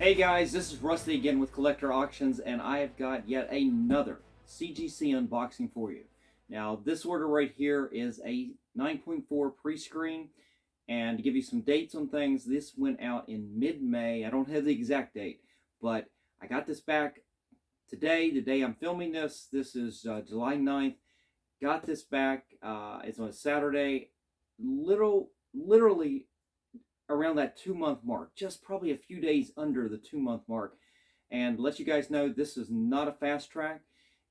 Hey guys, this is Rusty again with Collector Auctions, and I have got yet another CGC unboxing for you. Now, this order right here is a 9.4 pre-screen, and to give you some dates on things, this went out in mid-May. I don't have the exact date, but I got this back today, the day I'm filming this. This is July 9th. Got this back. It's on a Saturday, literally around that 2-month mark, just probably a few days under the 2-month mark. And let you guys know, this is not a fast track.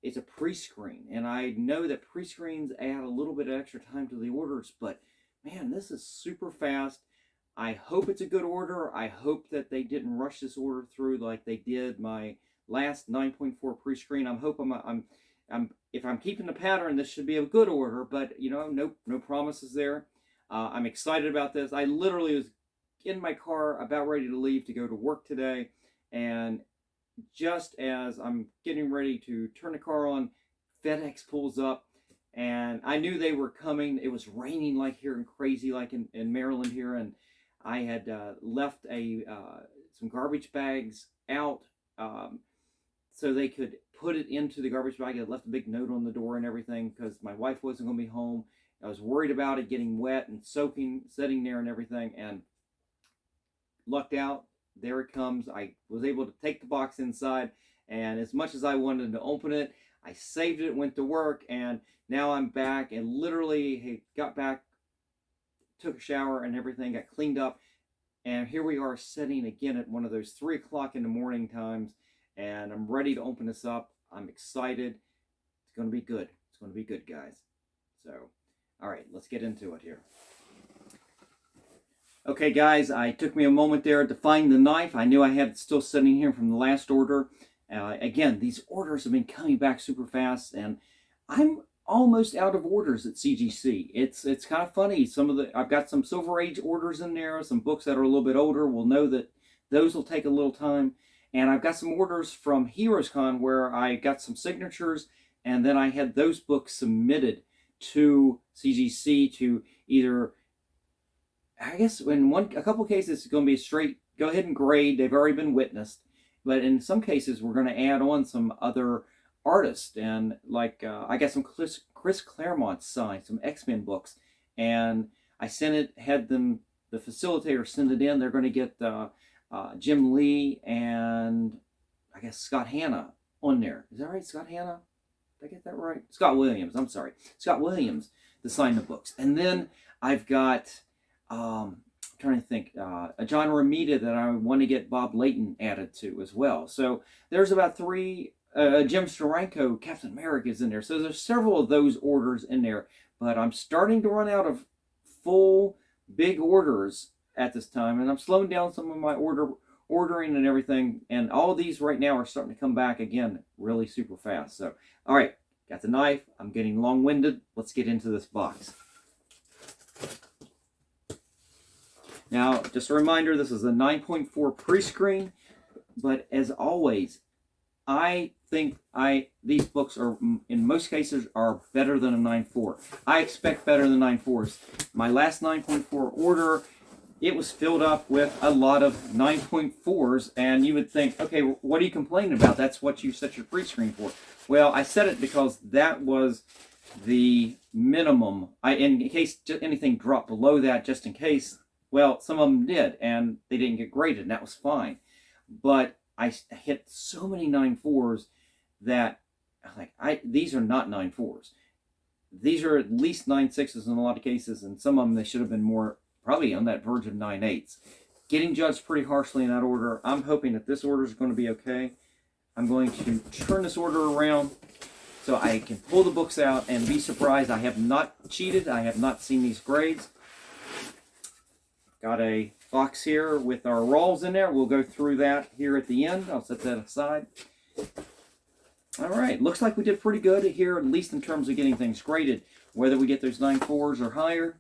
It's a pre-screen, and I know that pre-screens add a little bit of extra time to the orders, but man, this is super fast. I hope it's a good order. I hope that they didn't rush this order through like they did my last 9.4 pre-screen. If I'm keeping the pattern, this should be a good order, but you know, no promises there. I'm excited about this. I literally was in my car about ready to leave to go to work today, and just as I'm getting ready to turn the car on, FedEx pulls up, and I knew they were coming. It was raining like here and crazy like in Maryland here, and I had left some garbage bags out so they could put it into the garbage bag. I had left a big note on the door and everything because my wife wasn't going to be home. I was worried about it getting wet and soaking, sitting there and everything, and lucked out. There it comes. I was able to take the box inside, and as much as I wanted to open it, I saved it, went to work, and now I'm back and literally got back, took a shower and everything, got cleaned up, and here we are sitting again at one of those 3 o'clock in the morning times, and I'm ready to open this up. I'm excited. It's going to be good. It's going to be good, guys. So, all right, let's get into it here. Okay, guys, it took me a moment there to find the knife. I knew I had it still sitting here from the last order. Again, these orders have been coming back super fast, and I'm almost out of orders at CGC. It's kind of funny. I've got some Silver Age orders in there, some books that are a little bit older. We'll know that those will take a little time. And I've got some orders from HeroesCon where I got some signatures, and then I had those books submitted to CGC to either, I guess in a couple cases it's going to be a straight go ahead and grade. They've already been witnessed, but in some cases we're going to add on some other artists, and like I got some Chris Claremont signed some X-Men books, and I sent it, had them, the facilitator send it in. They're going to get Jim Lee and I guess Scott Hanna on there. Is that right? Scott Hanna? Did I get that right? Scott Williams. I'm sorry, Scott Williams to sign the books, and then I've got I'm trying to think, John Romita that I want to get Bob Layton added to as well. So there's about 3. Jim Steranko, Captain America is in there. So there's several of those orders in there. But I'm starting to run out of full big orders at this time, and I'm slowing down some of my ordering and everything. And all of these right now are starting to come back again really super fast. So, all right, got the knife. I'm getting long-winded. Let's get into this box. Now, just a reminder, this is a 9.4 pre-screen, but as always, I think these books are, in most cases, are better than a 9.4. I expect better than 9.4s. My last 9.4 order, it was filled up with a lot of 9.4s, and you would think, okay, what are you complaining about? That's what you set your pre-screen for. Well, I set it because that was the minimum. In case anything dropped below that, just in case. Well, some of them did, and they didn't get graded, and that was fine. But I hit so many 9.4s that these are not 9.4s. These are at least 9.6s in a lot of cases, and some of them they should have been more, probably on that verge of 9.8s. Getting judged pretty harshly in that order. I'm hoping that this order is going to be okay. I'm going to turn this order around so I can pull the books out and be surprised. I have not cheated. I have not seen these grades. Got a box here with our rolls in there. We'll go through that here at the end. I'll set that aside. All right, looks like we did pretty good here, at least in terms of getting things graded. Whether we get those 9.4s or higher,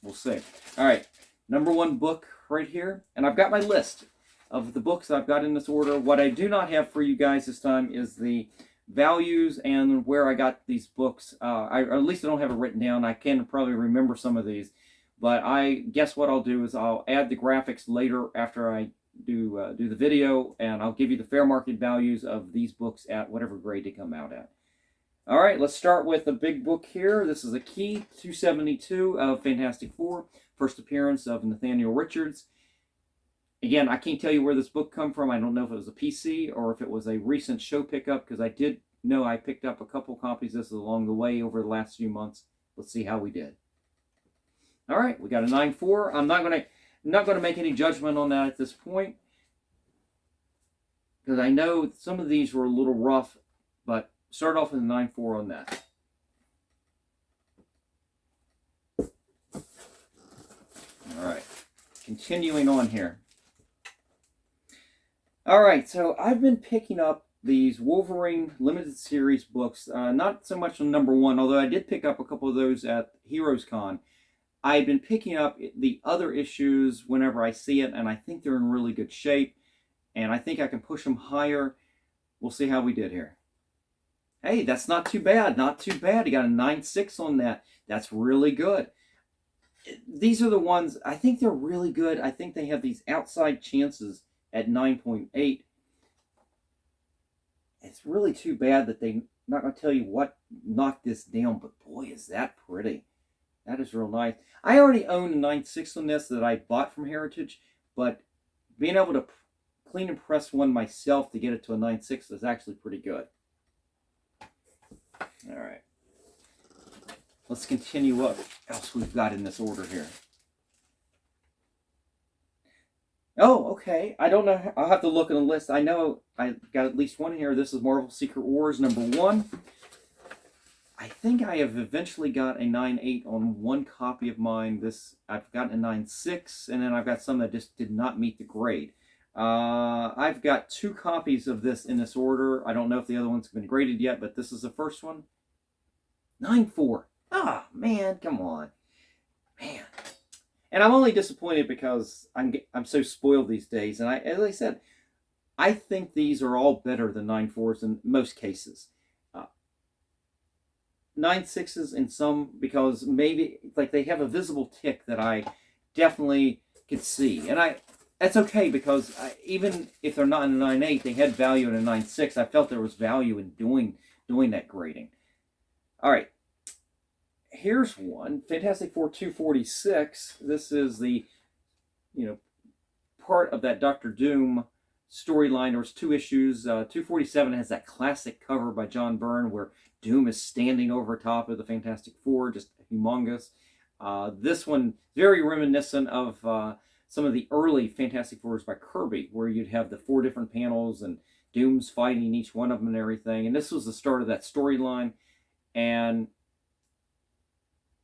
we'll see. All right, number 1 book right here. And I've got my list of the books I've got in this order. What I do not have for you guys this time is the values and where I got these books. Or at least I don't have it written down. I can probably remember some of these. But I guess what I'll do is I'll add the graphics later after I do the video, and I'll give you the fair market values of these books at whatever grade they come out at. All right, let's start with the big book here. This is a Key 272 of Fantastic Four, first appearance of Nathaniel Richards. Again, I can't tell you where this book come from. I don't know if it was a PC or if it was a recent show pickup, because I did know I picked up a couple copies of this along the way over the last few months. Let's see how we did. All right, we got a 9.4. I'm not going to make any judgment on that at this point, because I know some of these were a little rough, but start off with a 9.4 on that. All right, continuing on here. All right, so I've been picking up these Wolverine limited series books, not so much on number 1, although I did pick up a couple of those at Heroes Con. I've been picking up the other issues whenever I see it, and I think they're in really good shape, and I think I can push them higher. We'll see how we did here. Hey, that's not too bad, not too bad. You got a 9.6 on that. That's really good. These are the ones, I think they're really good. I think they have these outside chances at 9.8. It's really too bad that they're not going to tell you what knocked this down, but boy, is that pretty. That is real nice. I already own a 9.6 on this that I bought from Heritage, but being able to clean and press one myself to get it to a 9.6 is actually pretty good. All right. Let's continue what else we've got in this order here. Oh, okay. I don't know. I'll have to look at the list. I know I got at least one here. This is Marvel Secret Wars number 1. I think I have eventually got a 9.8 on one copy of mine. This I've gotten a 9.6, and then I've got some that just did not meet the grade. I've got 2 copies of this in this order. I don't know if the other one's been graded yet, but this is the first one. 9.4. Ah, man, come on. Man. And I'm only disappointed because I'm so spoiled these days. And as I said, I think these are all better than 9.4s in most cases. 9.6s in some, because maybe like they have a visible tick that I definitely could see. And that's okay, because even if they're not in a 9.8, they had value in a 9.6. I felt there was value in doing that grading. All right. Here's one, Fantastic Four 246. This is the, part of that Doctor Doom storyline. There was 2 issues. 247 has that classic cover by John Byrne where Doom is standing over top of the Fantastic Four, just humongous. This one, very reminiscent of some of the early Fantastic Fours by Kirby, where you'd have the 4 different panels and Doom's fighting each one of them and everything. And this was the start of that storyline. And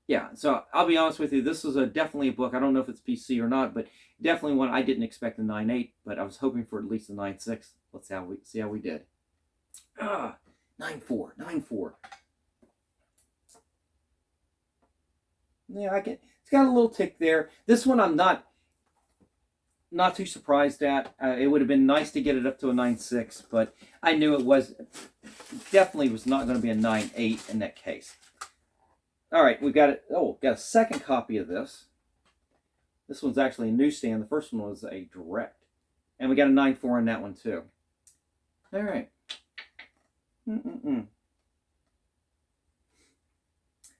yeah, so I'll be honest with you, this was definitely a book. I don't know if it's PC or not, but definitely one I didn't expect a 9.8, but I was hoping for at least a 9.6. Let's see how we did. 9.4, 9.4. Yeah, it's got a little tick there. This one I'm not too surprised at. It would have been nice to get it up to a 9.6, but I knew it definitely was not going to be a 9.8 in that case. All right, we've got it. Oh, got a second copy of this. This one's actually a newsstand. The first one was a direct. And we got a 9.4 on that one, too. All right.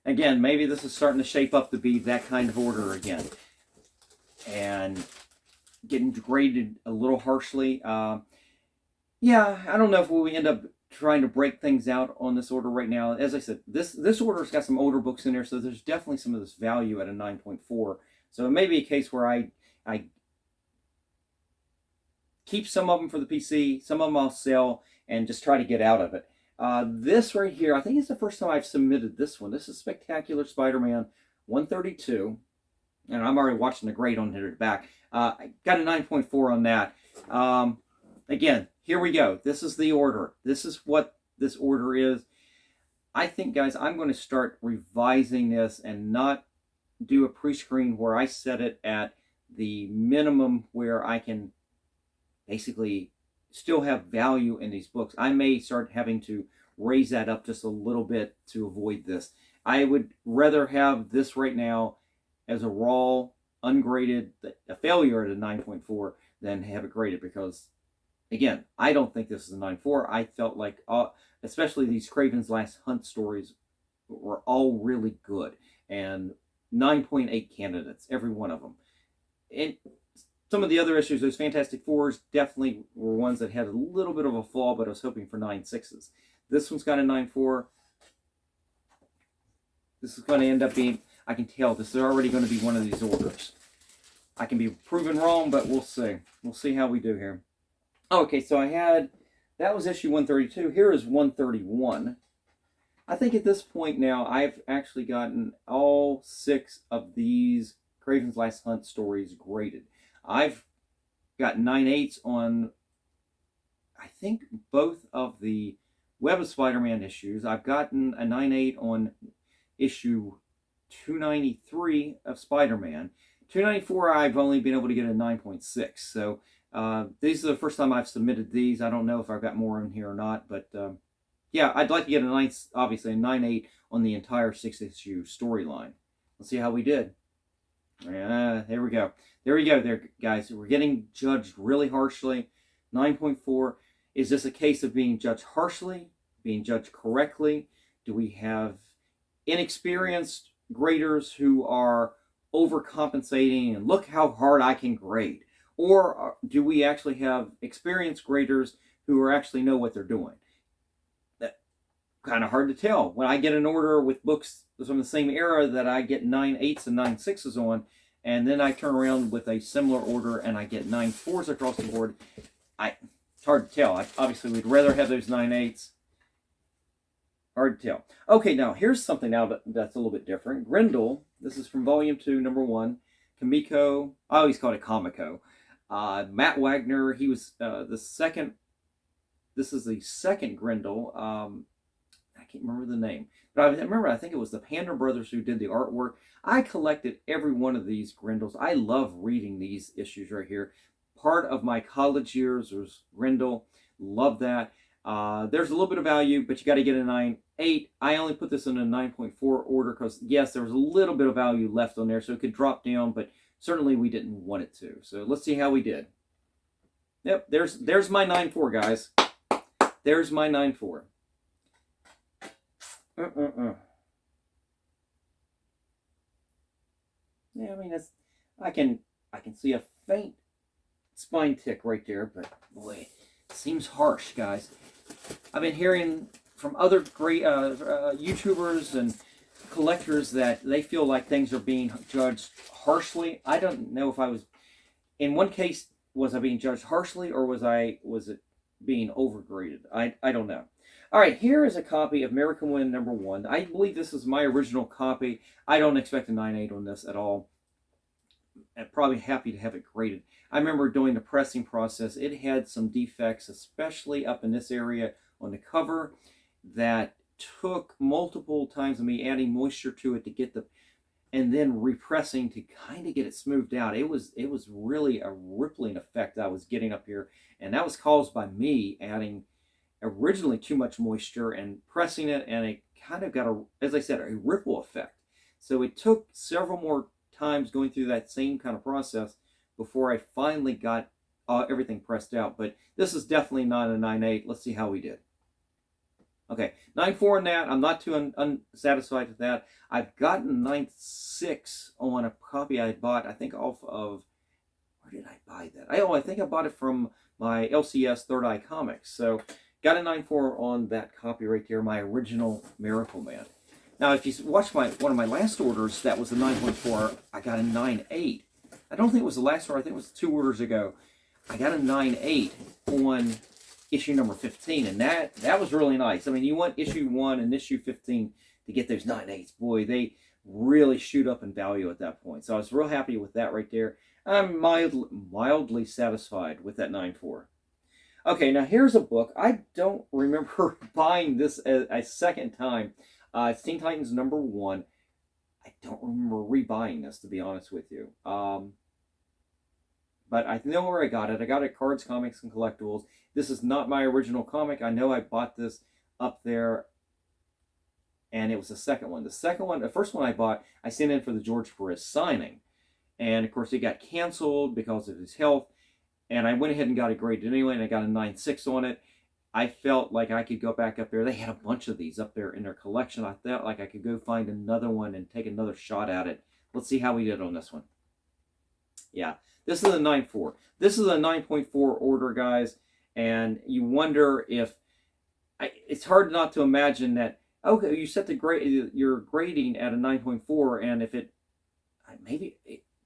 Again, maybe this is starting to shape up to be that kind of order again. And getting graded a little harshly. Yeah, I don't know if we end up trying to break things out on this order right now. As I said, this order's got some older books in there, so there's definitely some of this value at a 9.4. So it may be a case where I keep some of them for the PC, some of them I'll sell, and just try to get out of it. This right here, I think it's the first time I've submitted this one. This is Spectacular Spider-Man 132, and I'm already watching the grade on here at the back. I got a 9.4 on that. Again, here we go. This is the order. This is what this order is. I think, guys, I'm going to start revising this and not do a pre-screen where I set it at the minimum where I can basically still have value in these books. I may start having to raise that up just a little bit to avoid this. I would rather have this right now as a raw, ungraded, a failure at a 9.4 than have it graded, because, again, I don't think this is a 9.4. I felt like, especially these Kraven's Last Hunt stories were all really good, and 9.8 candidates, every one of them. And some of the other issues, those Fantastic Fours, definitely were ones that had a little bit of a flaw, but I was hoping for 9.6s. This one's got a 9.4. This is going to end up being, I can tell, this is already going to be one of these orders. I can be proven wrong, but we'll see. We'll see how we do here. Okay, so that was issue 132. Here is 131. I think at this point now, I've actually gotten all 6 of these Kraven's Last Hunt stories graded. I've got 9.8s on, I think, both of the Web of Spider-Man issues. I've gotten a 9.8 on issue 293 of Spider-Man. 294, I've only been able to get a 9.6. So these are the first time I've submitted these. I don't know if I've got more in here or not, but yeah, I'd like to get obviously a 9.8 on the entire 6-issue storyline. Let's see how we did. There we go. There we go there, guys. We're getting judged really harshly. 9.4. Is this a case of being judged harshly, being judged correctly? Do we have inexperienced graders who are overcompensating and look how hard I can grade? Or do we actually have experienced graders who actually know what they're doing? That's kind of hard to tell. When I get an order with books from the same era that I get 9.8s and 9.6s on, and then I turn around with a similar order and I get 9.4s across the board, it's hard to tell. Obviously, we'd rather have those 9.8s. Hard to tell. Okay, now here's something now that's a little bit different. Grendel, this is from Volume 2, Number 1. Kamiko, I always called it Comico. Matt Wagner, he was the second. This is the second Grendel. I can't remember the name. But I remember, I think it was the Panda Brothers who did the artwork. I collected every one of these Grendels. I love reading these issues right here. Part of my college years was Grendel. Love that. There's a little bit of value, but you got to get a 9.8. I only put this in a 9.4 order because, yes, there was a little bit of value left on there, so it could drop down, but certainly we didn't want it to. So let's see how we did. Yep, there's my 9.4, guys. There's my 9.4. Yeah, I mean, I can see a faint spine tick right there, but boy, it seems harsh, guys. I've been hearing from other great YouTubers and collectors that they feel like things are being judged harshly. I don't know if I was, in one case, was I being judged harshly, or was it being overgraded? I don't know. All right, here is a copy of Miracle Man Number One. I believe this is my original copy. I don't expect a 9.8 on this at all. I'm probably happy to have it graded. I remember doing the pressing process. It had some defects, especially up in this area on the cover, that took multiple times of me adding moisture to it to get and then repressing to kind of get it smoothed out. It was really a rippling effect I was getting up here, and that was caused by me adding originally too much moisture and pressing it, and it kind of got as I said, a ripple effect. So it took several more times going through that same kind of process before I finally got everything pressed out. But this is definitely not a 9.8. Let's see how we did. Okay, 9.4 on that. I'm not too unsatisfied with that. I've gotten 9.6 on a copy I bought, I think off of, where did I buy that? I think I bought it from my LCS Third Eye Comics. So got a 9.4 on that copy right there, my original Miracle Man. Now, if you watch one of my last orders, that was a 9.4. I got a 9.8. I don't think it was the last order. I think it was 2 orders ago. I got a 9.8 on issue number 15, and that was really nice. I mean, you want issue 1 and issue 15 to get those 9.8s. Boy, they really shoot up in value at that point. So I was real happy with that right there. I'm mildly satisfied with that 9.4. Okay, now here's a book. I don't remember buying this a second time. It's Teen Titans number 1. I don't remember rebuying this, to be honest with you. But I know where I got it. I got it at Cards, Comics, and Collectibles. This is not my original comic. I know I bought this up there, and it was the second one. The first one I bought, I sent in for the George Perez signing. And, of course, it got canceled because of his health. and I went ahead and got it graded anyway, and I got a 9.6 on it. I felt like I could go back up there. They had a bunch of these up there in their collection. I felt like I could go find another one and take another shot at it. Let's see how we did on this one. Yeah, this is a 9.4. This is a 9.4 order, guys, and you wonder if it's hard not to imagine that. Okay, you set the grade, your grading at a 9.4, and if it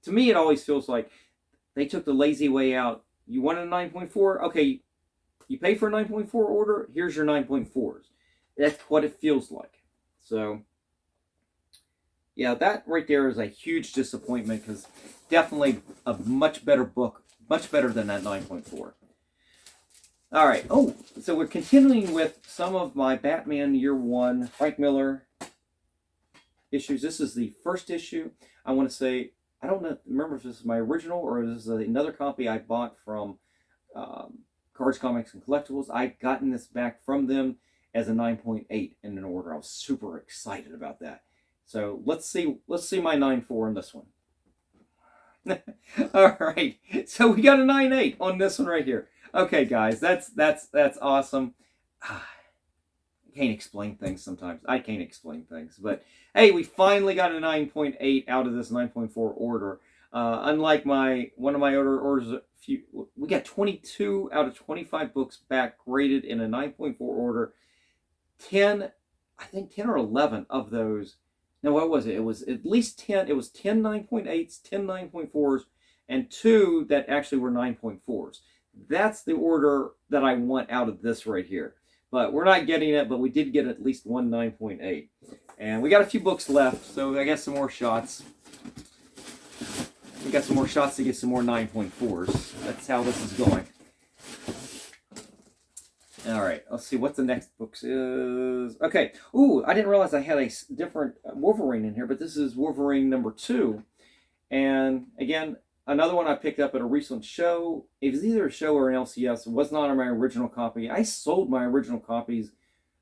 to me it always feels like they took the lazy way out. You want a 9.4? Okay, you pay for a 9.4 order, here's your 9.4s. That's what it feels like. So, yeah, that right there is a huge disappointment, because definitely a much better book, much better than that 9.4. All right. Oh, so we're continuing with some of my Batman Year One, Frank Miller issues. This is the first issue. I want to say, I don't remember if this is my original or this is another copy I bought from Cards, Comics, and Collectibles. I gotten this back from them as a 9.8 in an order. I was super excited about that. So let's see my 9.4 on this one. All right, so we got a 9.8 on this one right here. Okay, guys, that's awesome. I can't explain things sometimes. I can't explain things, but hey, we finally got a 9.8 out of this 9.4 order. Unlike one of my other orders, we got 22 out of 25 books back graded in a 9.4 order. 10, I think 10 or 11 of those. Now, what was it? It was at least 10. It was 10 9.8s, 10 9.4s, and 2 that actually were 9.4s. That's the order that I want out of this right here. But we're not getting it, but we did get at least one 9.8. And we got a few books left, so I got some more shots. We got some more shots to get some more 9.4s. That's how this is going. All right, let's see what the next book is. Okay. Ooh, I didn't realize I had a different Wolverine in here, but this is Wolverine Number Two. And again, another one I picked up at a recent show. It was either a show or an LCS. It was not on my original copy. I sold my original copies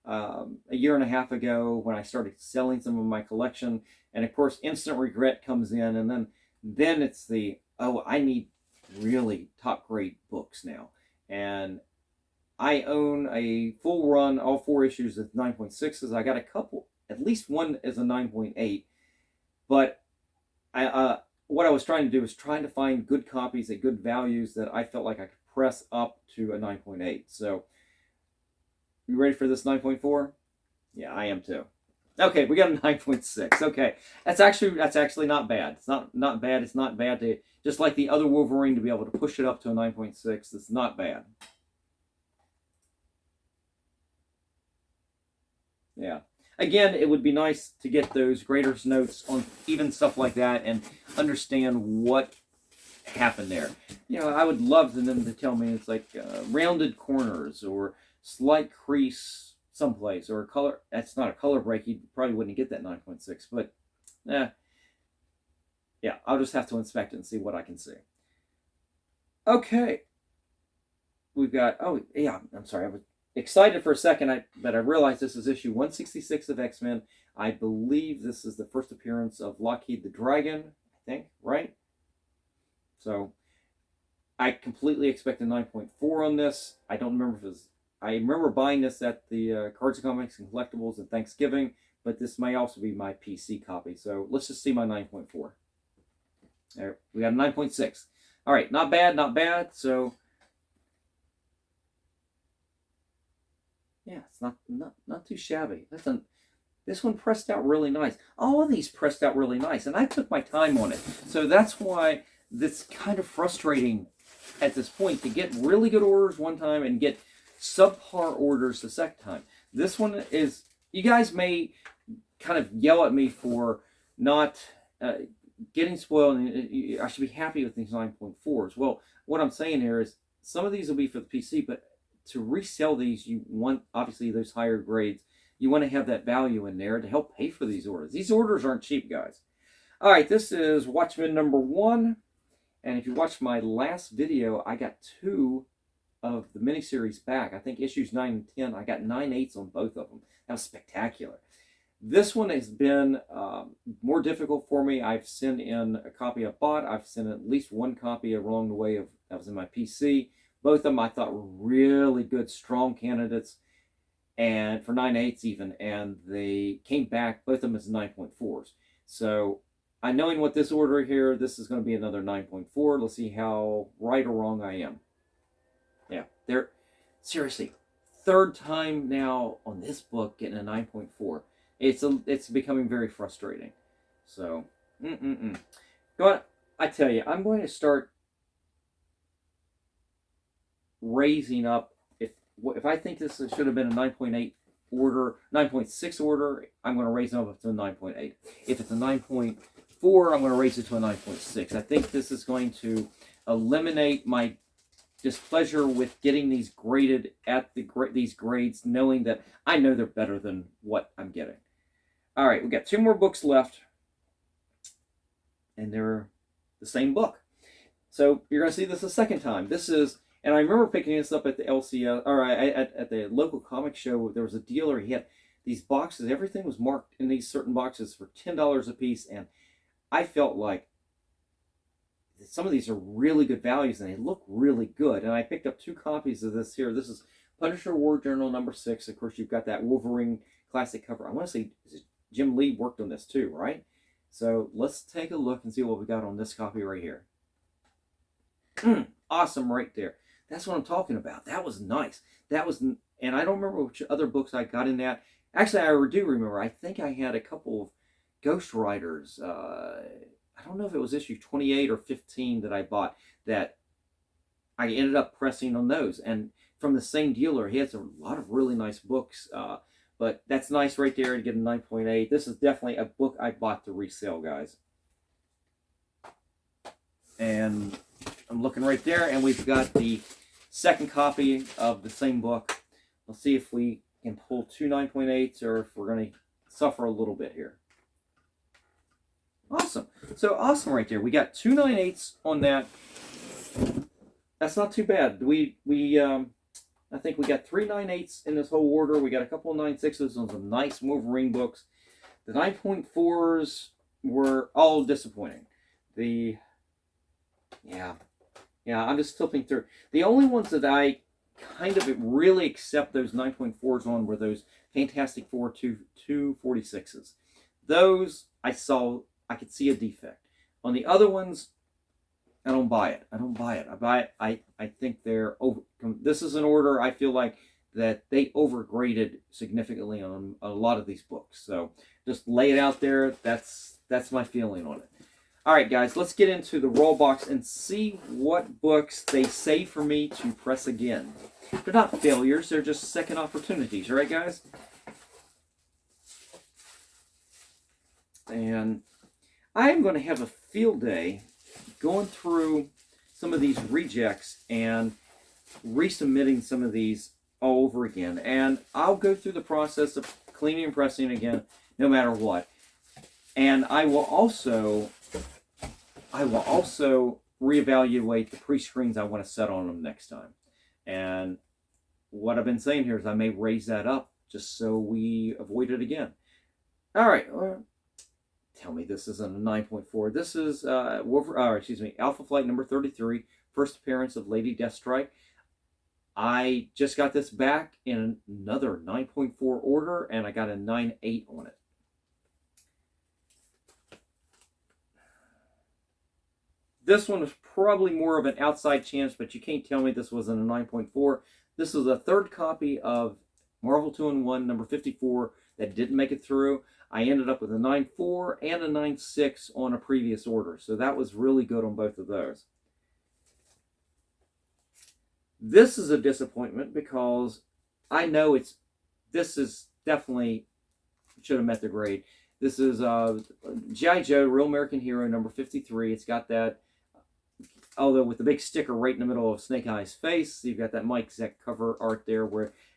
a year and a half ago when I started selling some of my collection. And of course, instant regret comes in. And then it's the, oh, I need really top grade books now. And I own a full run, all 4 issues of 9.6s. I got a couple, at least one is a 9.8. But what I was trying to do was trying to find good copies at good values that I felt like I could press up to a 9.8. So, you ready for this 9.4? Yeah, I am too. Okay, we got a 9.6. Okay, that's actually not bad. It's not bad. It's not bad to, just like the other Wolverine, to be able to push it up to a 9.6. It's not bad. Yeah. Again, it would be nice to get those grader's notes on even stuff like that and understand what happened there. You know, I would love them to tell me it's like rounded corners or slight crease someplace or a color. That's not a color break. You probably wouldn't get that 9.6, but yeah, I'll just have to inspect it and see what I can see. Okay. We've got, oh, yeah, I'm sorry. I was excited for a second, but I realized this is issue 166 of X-Men. I believe this is the first appearance of Lockheed the Dragon, I think, right? So, I completely expect a 9.4 on this. I don't remember if it was, I remember buying this at the Cards, Comics, and Collectibles at Thanksgiving, but this may also be my PC copy. So, let's just see my 9.4. All right, we got a 9.6. All right, not bad, not bad. So, yeah, it's not too shabby. This one pressed out really nice. All of these pressed out really nice, and I took my time on it. So that's why it's kind of frustrating at this point to get really good orders one time and get subpar orders the second time. This one is, you guys may kind of yell at me for not getting spoiled, and I should be happy with these 9.4s. Well, what I'm saying here is some of these will be for the PC, but to resell these, you want, obviously, those higher grades. You want to have that value in there to help pay for these orders. These orders aren't cheap, guys. All right, this is Watchmen Number One. And if you watched my last video, I got 2 of the miniseries back. I think issues 9 and 10. I got 9/8 on both of them. That was spectacular. This one has been more difficult for me. I've sent in a copy I bought. I've sent at least one copy along the way that was in my PC. Both of them I thought were really good, strong candidates, and for 9.8s even, and they came back, both of them as 9.4s. So I knowing what this order here, this is going to be another 9.4. Let's see how right or wrong I am. Yeah, they're seriously third time now on this book getting a 9.4. It's becoming very frustrating. So, But I tell you, I'm going to start raising up. If I think this should have been a 9.8 order, 9.6 order, I'm going to raise it up to a 9.8. If it's a 9.4, I'm going to raise it to a 9.6. I think this is going to eliminate my displeasure with getting these graded at these grades, knowing that I know they're better than what I'm getting. All right, we got 2 more books left, and they're the same book. So you're going to see this a second time. This is, and I remember picking this up at the LCS, or at the local comic show. There was a dealer. He had these boxes. Everything was marked in these certain boxes for $10 a piece, and I felt like some of these are really good values, and they look really good. And I picked up 2 copies of this here. This is Punisher War Journal number 6. Of course, you've got that Wolverine classic cover. I want to say Jim Lee worked on this too, right? So let's take a look and see what we got on this copy right here. Awesome right there. That's what I'm talking about. That was nice. That was, and I don't remember which other books I got in that. Actually, I do remember. I think I had a couple of Ghost Riders. I don't know if it was issue 28 or 15 that I bought that I ended up pressing on those. And from the same dealer, he has a lot of really nice books. But that's nice right there to get a 9.8. This is definitely a book I bought to resell, guys. And I'm looking right there, and we've got the second copy of the same book. Let's see if we can pull 2 9.8s or if we're going to suffer a little bit here. Awesome. So awesome right there. We got 2 9.8s on that. That's not too bad. I think we got 3 9.8s in this whole order. We got a couple of 9.6s on some nice Wolverine books. The 9.4s were all disappointing. I'm just flipping through. The only ones that I kind of really accept those 9.4s on were those Fantastic Four 246s. Those I could see a defect. On the other ones, I don't buy it. I think they're over. This is an order I feel like that they overgraded significantly on a lot of these books. So just lay it out there. That's my feeling on it. All right, guys, let's get into the roll box and see what books they save for me to press again. They're not failures. They're just second opportunities. Right, guys? And I'm going to have a field day going through some of these rejects and resubmitting some of these all over again. And I'll go through the process of cleaning and pressing again, no matter what. And I will also reevaluate the pre-screens I want to set on them next time. And what I've been saying here is I may raise that up just so we avoid it again. All right. Tell me this isn't a 9.4. This is Alpha Flight number 33, first appearance of Lady Deathstrike. I just got this back in another 9.4 order, and I got a 9.8 on it. This one was probably more of an outside chance, but you can't tell me this wasn't a 9.4. This is a third copy of Marvel 2-in-1 number 54 that didn't make it through. I ended up with a 9.4 and a 9.6 on a previous order. So that was really good on both of those. This is a disappointment because I know this is definitely should have met the grade. This is G.I. Joe, Real American Hero, number 53. It's got that, although with the big sticker right in the middle of Snake Eye's face. You've got that Mike Zeck cover art there,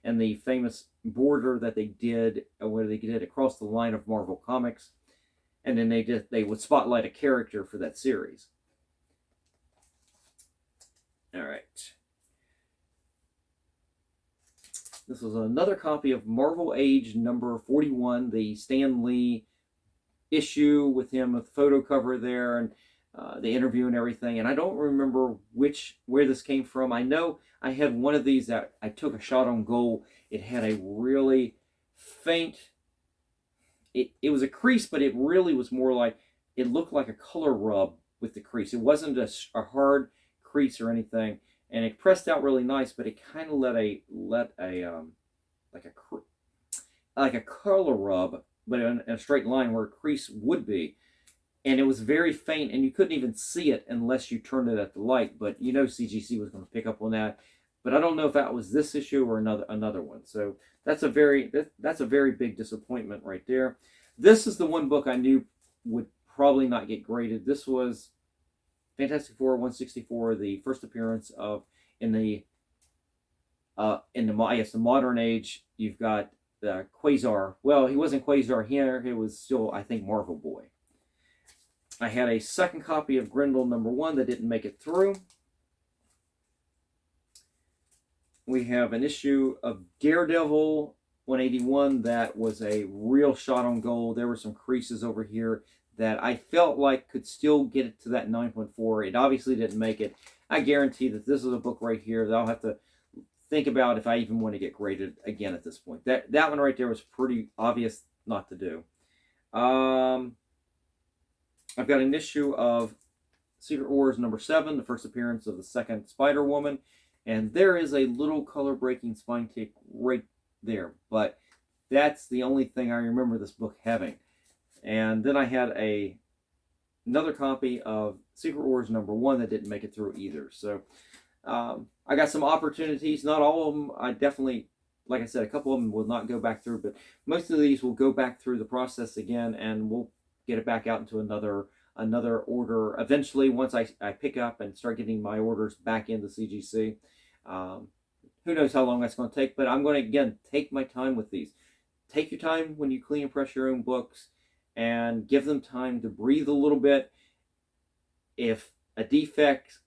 and the famous border that they did, where they did across the line of Marvel Comics, and then they would spotlight a character for that series. All right. This was another copy of Marvel Age number 41, the Stan Lee issue with him with the photo cover there and the interview and everything. And I don't remember where this came from. I know I had one of these that I took a shot on goal. It had a really faint, it was a crease, but it really was more like, it looked like a color rub with the crease. It wasn't a hard crease or anything, and it pressed out really nice, but it kind of let a like a color rub, but in a straight line where a crease would be. And it was very faint, and you couldn't even see it unless you turned it at the light. But you know CGC was going to pick up on that. But I don't know if that was this issue or another one. So that's a very big disappointment right there. This is the one book I knew would probably not get graded. This was Fantastic Four 164, the first appearance of in the modern age. You've got Quasar. Well, he wasn't Quasar here. He was still, I think, Marvel Boy. I had a second copy of Grendel number 1 that didn't make it through. We have an issue of Daredevil 181 that was a real shot on goal. There were some creases over here that I felt like could still get it to that 9.4. It obviously didn't make it. I guarantee that this is a book right here that I'll have to think about if I even want to get graded again at this point. That one right there was pretty obvious not to do. I've got an issue of Secret Wars number 7, the first appearance of the second Spider-Woman, and there is a little color-breaking spine tick right there, but that's the only thing I remember this book having. And then I had another copy of Secret Wars number 1 that didn't make it through either. So I got some opportunities. Not all of them. I definitely, like I said, a couple of them will not go back through, but most of these will go back through the process again, and we'll get it back out into another order eventually once I pick up and start getting my orders back into CGC. Who knows how long that's going to take, but I'm going to, again, take my time with these. Take your time when you clean and press your own books and give them time to breathe a little bit. If a defect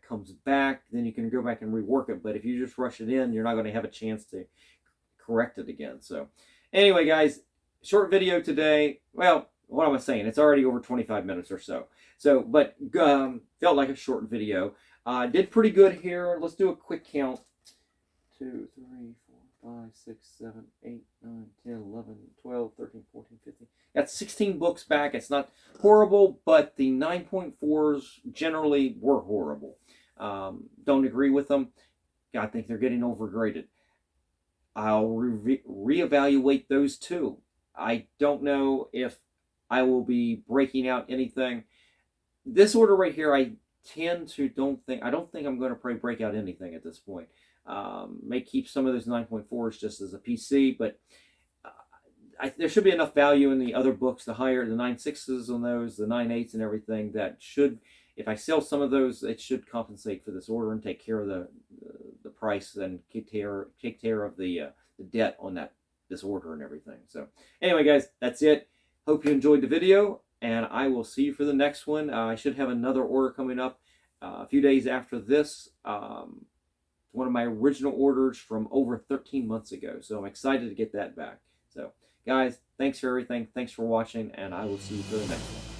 comes back, then you can go back and rework it, but if you just rush it in, you're not going to have a chance to correct it again. So anyway, guys, short video today. Well, what am I saying? It's already over 25 minutes or so. But felt like a short video. Did pretty good here. Let's do a quick count. 2, 3, 4, 5, 6, 7, 8, 9, 10, 11, 12, 13, 14, 15. Got 16 books back. It's not horrible, but the 9.4s generally were horrible. Don't agree with them. I think they're getting overgraded. I'll reevaluate those too. I don't know if I will be breaking out anything. This order right here, I don't think I'm going to break out anything at this point. May keep some of those 9.4s just as a PC, but there should be enough value in the other books, the 9.6s on those, the 9.8s and everything, that should, if I sell some of those, it should compensate for this order and take care of the price and take care of the debt on this order and everything. So anyway, guys, that's it. Hope you enjoyed the video, and I will see you for the next one. I should have another order coming up a few days after this. One of my original orders from over 13 months ago. So I'm excited to get that back. So, guys, thanks for everything. Thanks for watching, and I will see you for the next one.